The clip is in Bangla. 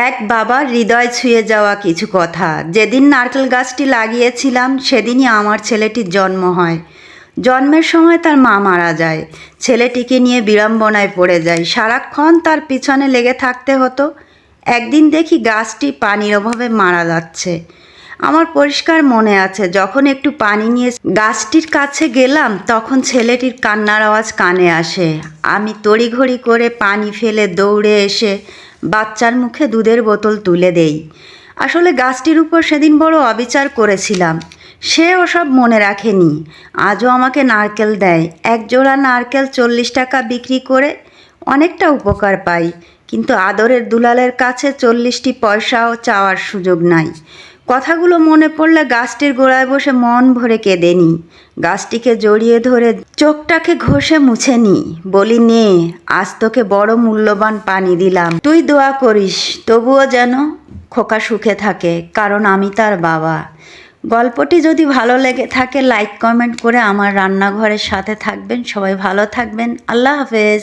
এক বাবার হৃদয় ছুঁয়ে যাওয়া কিছু কথা। যেদিন নারকেল গাছটি লাগিয়েছিলাম সেদিনই আমার ছেলেটির জন্ম হয়। জন্মের সময় তার মা মারা যায়। ছেলেটিকে নিয়ে বিড়ম্বনায় পড়ে যায়। সারাক্ষণ তার পিছনে লেগে থাকতে হতো। একদিন দেখি গাছটি পানির অভাবে মারা যাচ্ছে। আমার পরিষ্কার মনে আছে, যখন একটু পানি নিয়ে গাছটির কাছে গেলাম তখন ছেলেটির কান্নার আওয়াজ কানে আসে। আমি তড়িঘড়ি করে পানি ফেলে দৌড়ে এসে বাচ্চার মুখে দুধের বোতল তুলে দেই। আসলে গাছটির উপর সেদিন বড় অবিচার করেছিলাম। সে ওসব মনে রাখেনি। আজও আমাকে নারকেল দেয়। এক জোড়া নারকেল 40 টাকা বিক্রি করে অনেকটা উপকার পাই, কিন্তু আদরের দুলালের কাছে 40টি পয়সাও চাওয়ার সুযোগ নাই। কথাগুলো মনে পড়লে গাছটির গোড়ায় বসে মন ভরে কেঁদে নিই। গাছটিকে জড়িয়ে ধরে চোখটাকে ঘষে মুছে নিই। বলি, নে, আজ তোকে বড় মূল্যবান পানি দিলাম, তুই দোয়া করিস তবুও যেন খোকা সুখে থাকে, কারণ আমি তার বাবা। গল্পটি যদি ভালো লেগে থাকে লাইক কমেন্ট করে আমার রান্নাঘরের সাথে থাকবেন। সবাই ভালো থাকবেন। আল্লাহ হাফেজ।